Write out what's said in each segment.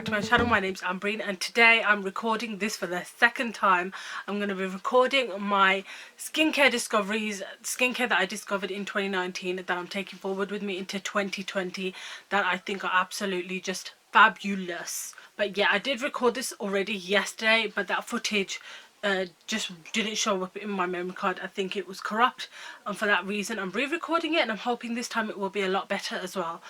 to my channel. My name's Ambreen and today I'm recording this for the second time. I'm going to be recording my skincare discoveries, skincare that I discovered in 2019 that I'm taking forward with me into 2020 that I think are absolutely just fabulous. But yeah, I did record this already yesterday, but that footage just didn't show up in my memory card. I think it was corrupt, and for that reason I'm re-recording it, and I'm hoping this time it will be a lot better as well.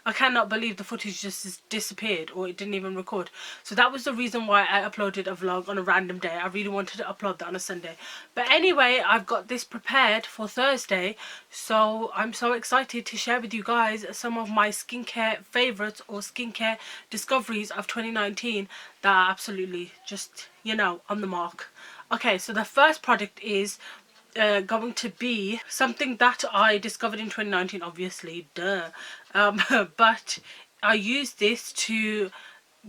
I cannot believe the footage just disappeared, or it didn't even record. So that was the reason why I uploaded a vlog on a random day. I really wanted to upload that on a Sunday. But anyway, I've got this prepared for Thursday. So I'm so excited to share with you guys some of my skincare favourites or skincare discoveries of 2019 that are absolutely just, you know, on the mark. Okay, so the first product is going to be something that I discovered in 2019, obviously, duh. But I used this to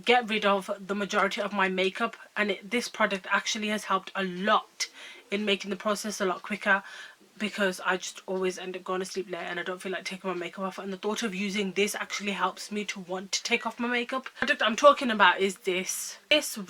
get rid of the majority of my makeup, and this product actually has helped a lot in making the process a lot quicker, because I just always end up going to sleep late and I don't feel like taking my makeup off, and the thought of using this actually helps me to want to take off my makeup. The product I'm talking about is this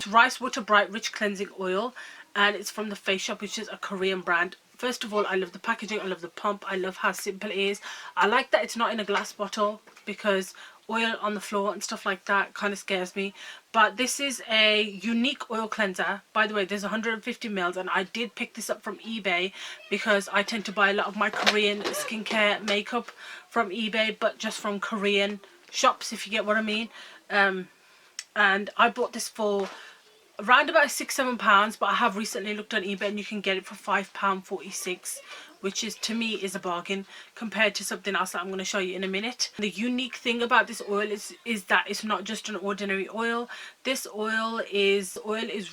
Rice Water Bright Rich Cleansing Oil, and it's from the Face Shop, which is a Korean brand. First of all, I love the packaging, I love the pump, I love how simple it is. I like that it's not in a glass bottle, because oil on the floor and stuff like that kind of scares me. But this is a unique oil cleanser. By the way, there's 150 mils, and I did pick this up from eBay because I tend to buy a lot of my Korean skincare makeup from eBay, but just from Korean shops, if you get what I mean. And I bought this for around about £6-7, but I have recently looked on eBay and you can get it for £5.46, which is, to me, is a bargain compared to something else that I'm going to show you in a minute. The unique thing about this oil is that it's not just an ordinary oil. This oil is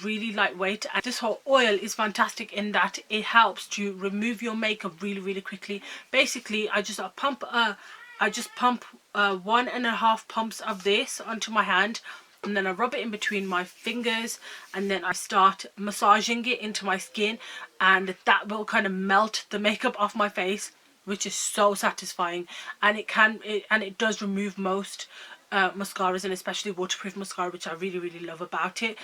really lightweight, and this whole oil is fantastic in that it helps to remove your makeup really quickly. Basically, I just pump 1.5 pumps of this onto my hand, and then I rub it in between my fingers, and then I start massaging it into my skin, and that will kind of melt the makeup off my face, which is so satisfying. And it does remove most mascaras, and especially waterproof mascara, which I really love about it.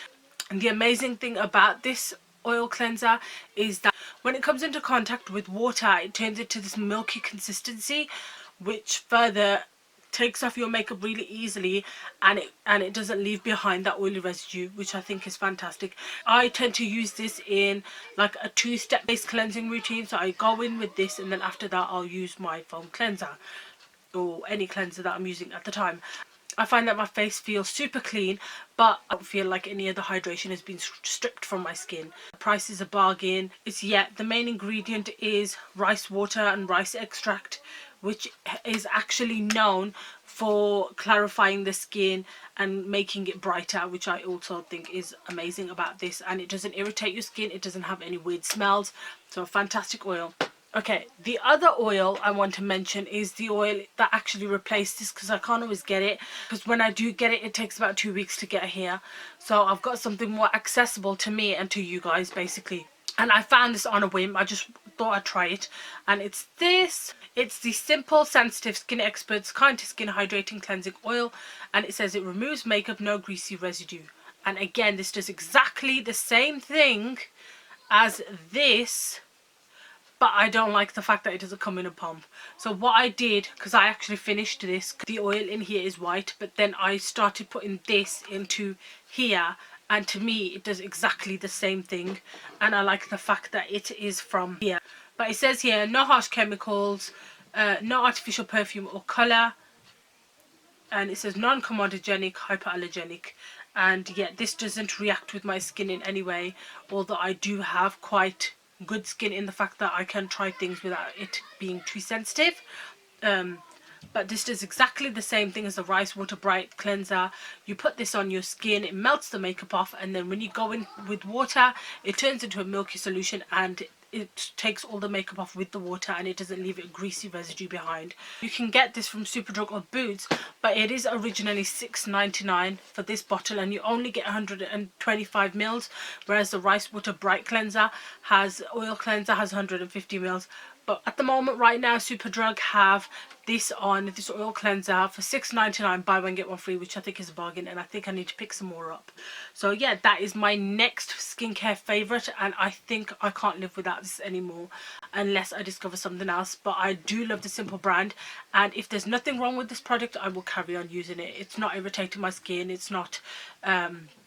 And the amazing thing about this oil cleanser is that when it comes into contact with water, it turns into this milky consistency, which further takes off your makeup really easily, and it doesn't leave behind that oily residue, which I think is fantastic. I tend to use this in like a 2-step based cleansing routine. So I go in with this, and then after that I'll use my foam cleanser or any cleanser that I'm using at the time. I find that my face feels super clean, but I don't feel like any of the hydration has been stripped from my skin. The price is a bargain. The main ingredient is rice water and rice extract, which is actually known for clarifying the skin and making it brighter, which I also think is amazing about this. And it doesn't irritate your skin, it doesn't have any weird smells. So a fantastic oil. Okay, the other oil I want to mention is the oil that actually replaced this, because I can't always get it, because when I do get it, it takes about 2 weeks to get here. So I've got something more accessible to me and to you guys, basically. And I found this on a whim. I just thought I'd try it. And it's this. It's the Simple Sensitive Skin Experts Kind to Skin Hydrating Cleansing Oil. And it says it removes makeup, no greasy residue. And again, this does exactly the same thing as this, but I don't like the fact that it doesn't come in a pump. So what I did, because I actually finished this, the oil in here is white, but then I started putting this into here, and to me it does exactly the same thing, and I like the fact that it is from here. But it says here, no harsh chemicals, no artificial perfume or colour, and it says non-comedogenic, hypoallergenic. And yet this doesn't react with my skin in any way, although I do have quite good skin in the fact that I can try things without it being too sensitive. But this does exactly the same thing as the Rice Water Bright Cleanser. You put this on your skin, it melts the makeup off, and then when you go in with water, it turns into a milky solution, and it takes all the makeup off with the water, and it doesn't leave a greasy residue behind. You can get this from Superdrug or Boots, but it is originally $6.99 for this bottle, and you only get 125 mils, whereas the Rice Water Bright Cleanser oil cleanser has 150 mils. But at the moment right now, Superdrug have this on, this oil cleanser for $6.99, buy one get one free, which I think is a bargain, and I think I need to pick some more up. So yeah, that is my next skincare favorite, and I think I can't live without this anymore unless I discover something else. But I do love the Simple brand, and if there's nothing wrong with this product, I will carry on using it. It's not irritating my skin, it's not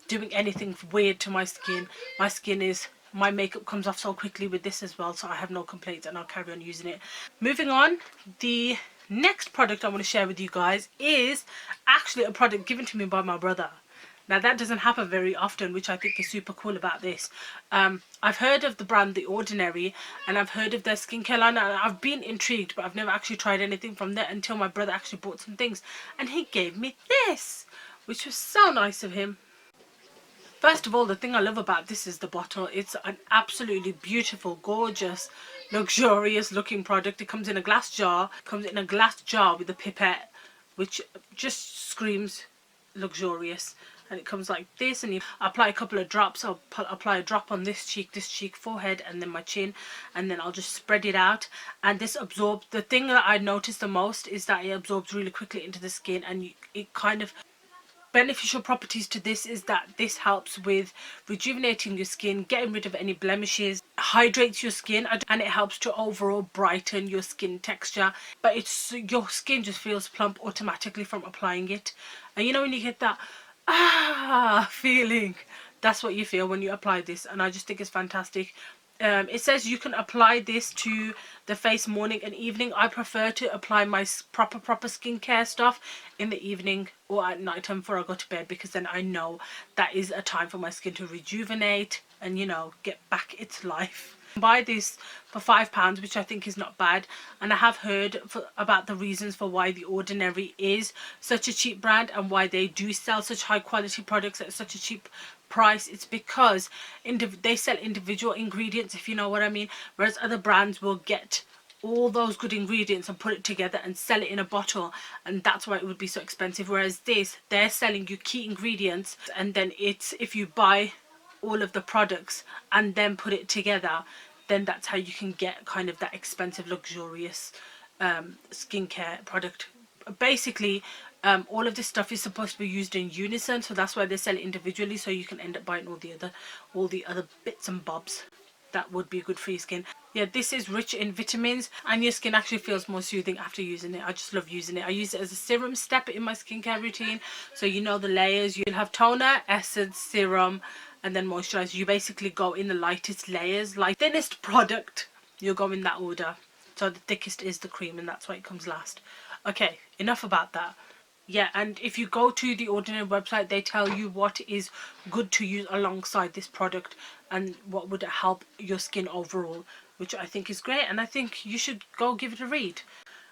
doing anything weird to my skin. My skin is, my makeup comes off so quickly with this as well, so I have no complaints, and I'll carry on using it. Moving on, the next product I want to share with you guys is actually a product given to me by my brother. Now that doesn't happen very often, which I think is super cool about this. I've heard of the brand The Ordinary, and I've heard of their skincare line, and I've been intrigued, but I've never actually tried anything from there until my brother actually bought some things, and he gave me this, which was so nice of him. First of all, the thing I love about this is the bottle. It's an absolutely beautiful, gorgeous, luxurious looking product. It comes in a glass jar. With a pipette, which just screams luxurious. And it comes like this, and you apply a couple of drops. I'll apply a drop on this cheek, forehead, and then my chin, and then I'll just spread it out. And this absorbs. The thing that I noticed the most is that it absorbs really quickly into the skin, and it kind of, beneficial properties to this is that this helps with rejuvenating your skin, getting rid of any blemishes, hydrates your skin, and it helps to overall brighten your skin texture. But it's, your skin just feels plump automatically from applying it. And you know when you get that feeling, that's what you feel when you apply this, and I just think it's fantastic. It says you can apply this to the face morning and evening. I prefer to apply my proper skincare stuff in the evening or at night time before I go to bed, because then I know that is a time for my skin to rejuvenate and, you know, get back its life. Buy this for £5, which I think is not bad, and I have heard about the reasons for why The Ordinary is such a cheap brand and why they do sell such high quality products at such a cheap price. It's because they sell individual ingredients, if you know what I mean, whereas other brands will get all those good ingredients and put it together and sell it in a bottle, and that's why it would be so expensive. Whereas this, they're selling you key ingredients, and then it's, if you buy all of the products and then put it together, then that's how you can get kind of that expensive luxurious skincare product. Basically all of this stuff is supposed to be used in unison, so that's why they sell it individually, so you can end up buying all the other bits and bobs that would be good for your skin. Yeah, this is rich in vitamins, and your skin actually feels more soothing after using it. I just love using it. I use it as a serum step in my skincare routine, so you know the layers. You'll have toner, essence, serum, and then moisturizer. You basically go in the lightest layers, like thinnest product, you'll go in that order. So the thickest is the cream, and that's why it comes last. Okay, enough about that. Yeah, and if you go to the Ordinary website, they tell you what is good to use alongside this product and what would help your skin overall, which I think is great, and I think you should go give it a read.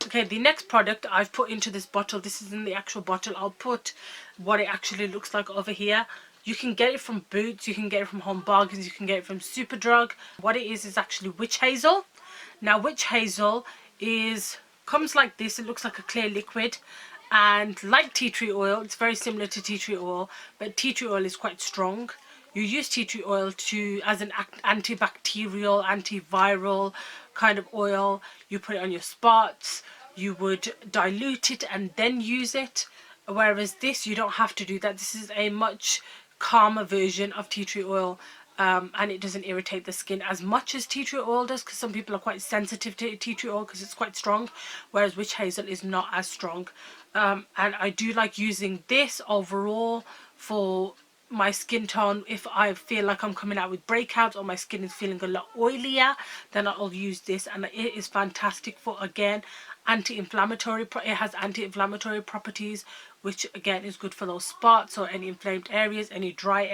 Okay, the next product I've put into this bottle, this is in the actual bottle. I'll put what it actually looks like over here. You can get it from Boots, you can get it from Home Bargains, you can get it from Superdrug. What it is actually witch hazel. Now witch hazel comes like this. It looks like a clear liquid, and like tea tree oil, it's very similar to tea tree oil, but tea tree oil is quite strong. You use tea tree oil as an antibacterial, antiviral kind of oil. You put it on your spots, you would dilute it and then use it, whereas this, you don't have to do that. This is a much calmer version of tea tree oil, and it doesn't irritate the skin as much as tea tree oil does, because some people are quite sensitive to tea tree oil because it's quite strong, whereas witch hazel is not as strong. And I do like using this overall for my skin tone. If I feel like I'm coming out with breakouts or my skin is feeling a lot oilier, then I'll use this, and it is fantastic for, again, anti-inflammatory. It has anti-inflammatory properties, which again is good for those spots or any inflamed areas, any dry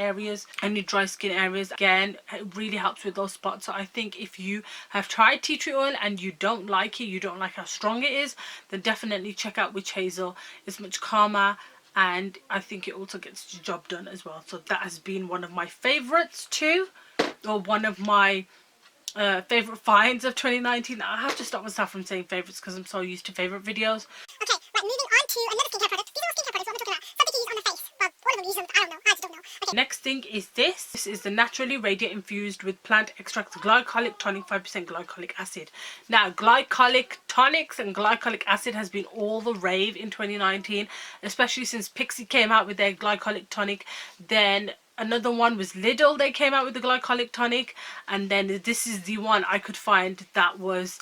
skin areas. Again, it really helps with those spots. So I think if you have tried tea tree oil and you don't like it, you don't like how strong it is, then definitely check out witch hazel. It's much calmer, and I think it also gets the job done as well. So that has been one of my favorites too, or one of my favorite finds of 2019. I have to stop myself from saying favorites because I'm so used to favorite videos. Okay, right, moving on to another skincare product. These are all skincare products, what am I talking about? Something to use on the face. Well, all of them use them, I don't know, I just don't know. Next thing is this. This is the Naturally Radiant Infused with Plant Extracts Glycolic Tonic 5% Glycolic Acid. Now, glycolic tonics and glycolic acid has been all the rave in 2019, especially since Pixie came out with their glycolic tonic. Then another one was Lidl, they came out with the glycolic tonic, and then this is the one I could find that was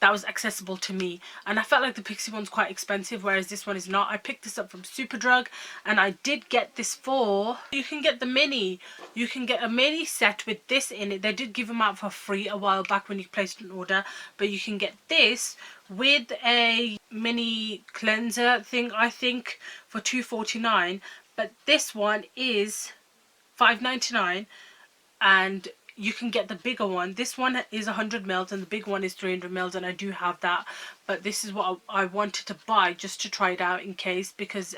accessible to me. And I felt like the Pixie one's quite expensive, whereas this one is not. I picked this up from Superdrug, and I did get this for, you can get the mini, you can get a mini set with this in it. They did give them out for free a while back when you placed an order, but you can get this with a mini cleanser thing, I think, for $2.49, but this one is $5.99, and you can get the bigger one. This one is 100 mils and the big one is 300 mils, and I do have that, but this is what I wanted to buy just to try it out in case, because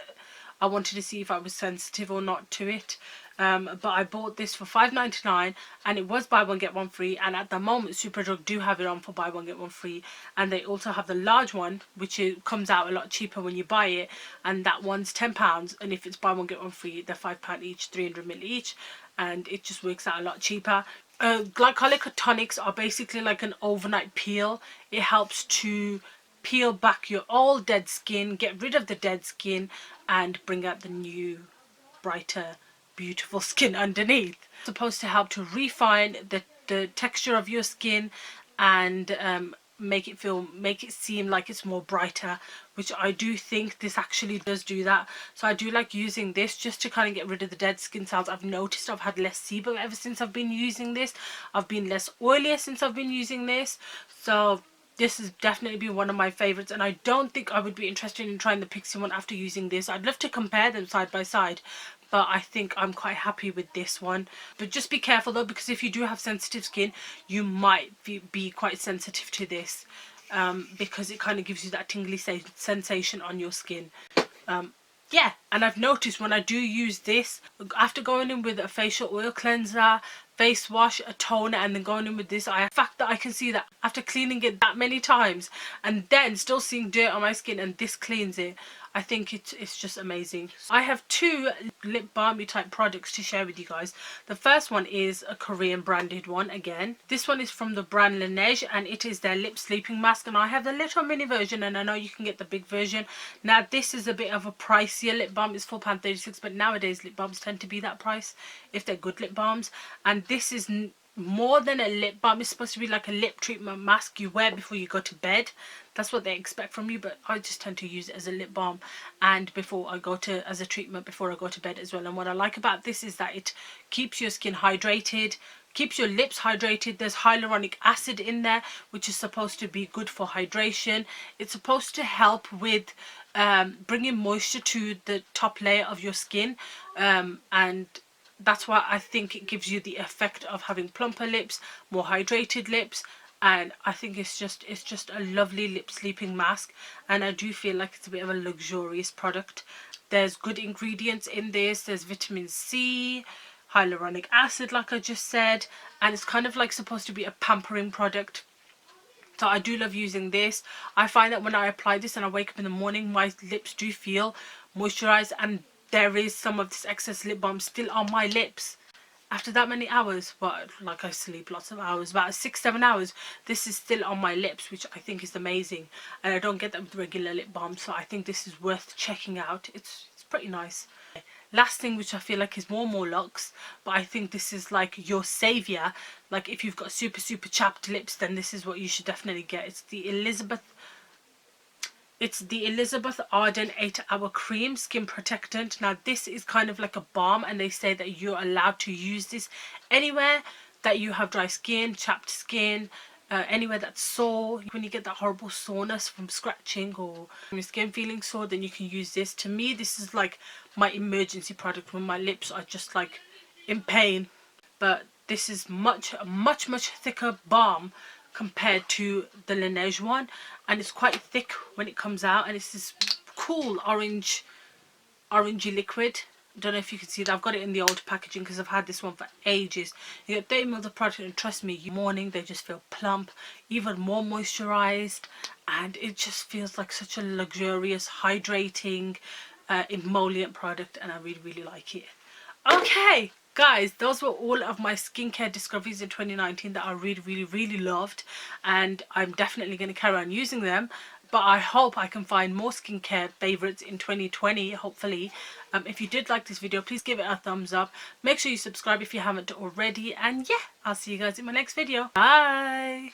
I wanted to see if I was sensitive or not to it. But I bought this for $5.99, and it was buy one get one free, and at the moment Superdrug do have it on for buy one get one free, and they also have the large one, which comes out a lot cheaper when you buy it, and that one's £10, and if it's buy one get one free, they're £5 each, 300 ml each, and it just works out a lot cheaper. Glycolic tonics are basically like an overnight peel. It helps to peel back your old dead skin, get rid of the dead skin, and bring out the new, brighter, beautiful skin underneath. It's supposed to help to refine the texture of your skin and make it seem like it's more brighter, which I do think this actually does do that. So I do like using this just to kind of get rid of the dead skin cells. I've noticed I've had less sebum ever since I've been using this. I've been less oilier since I've been using this, so this has definitely been one of my favorites, and I don't think I would be interested in trying the Pixie one after using this. I'd love to compare them side by side, but I think I'm quite happy with this one. But just be careful though, because if you do have sensitive skin, you might be quite sensitive to this, because it kind of gives you that tingly sensation on your skin. Yeah, and I've noticed when I do use this, after going in with a facial oil cleanser, face wash, a toner, and then going in with this, the fact that I can see that after cleaning it that many times and then still seeing dirt on my skin, and this cleans it, I think it's just amazing. I have two lip balmy type products to share with you guys. The first one is a Korean branded one again. This one is from the brand Laneige, and it is their lip sleeping mask, and I have the little mini version, and I know you can get the big version. Now this is a bit of a pricier lip balm. It's £4.36, but nowadays lip balms tend to be that price if they're good lip balms. And this is more than a lip balm. It's supposed to be like a lip treatment mask you wear before you go to bed. That's what they expect from you, but I just tend to use it as a lip balm and as a treatment before I go to bed as well. And what I like about this is that it keeps your skin hydrated, keeps your lips hydrated. There's hyaluronic acid in there, which is supposed to be good for hydration. It's supposed to help with bringing moisture to the top layer of your skin, and that's why I think it gives you the effect of having plumper lips, more hydrated lips, and I think it's just a lovely lip sleeping mask, and I do feel like it's a bit of a luxurious product. There's good ingredients in this. There's vitamin C, hyaluronic acid like I just said, and it's kind of like supposed to be a pampering product. So I do love using this. I find that when I apply this and I wake up in the morning, my lips do feel moisturized, and there is some of this excess lip balm still on my lips after that many hours. But like I sleep lots of hours, about 6-7 hours, this is still on my lips, which I think is amazing, and I don't get that with regular lip balm, so I think this is worth checking out. It's pretty nice. Last thing, which I feel like is more luxe, but I think this is like your savior. Like if you've got super chapped lips, then this is what you should definitely get. It's the Elizabeth Arden 8-hour cream skin protectant. Now this is kind of like a balm, and they say that you're allowed to use this anywhere that you have dry skin, chapped skin, anywhere that's sore. When you get that horrible soreness from scratching or your skin feeling sore, then you can use this. To me, this is like my emergency product when my lips are just like in pain. But this is much thicker balm compared to the Laneige one, and it's quite thick when it comes out, and it's this cool orangey liquid. I don't know if you can see that. I've got it in the old packaging because I've had this one for ages. You get 30 ml of product, and trust me, in the morning they just feel plump, even more moisturized, and it just feels like such a luxurious, hydrating, emollient product, and I really like it. Okay, guys, those were all of my skincare discoveries in 2019 that I really loved, and I'm definitely going to carry on using them. But I hope I can find more skincare favorites in 2020, hopefully. If you did like this video, please give it a thumbs up. Make sure you subscribe if you haven't already. And yeah, I'll see you guys in my next video. Bye!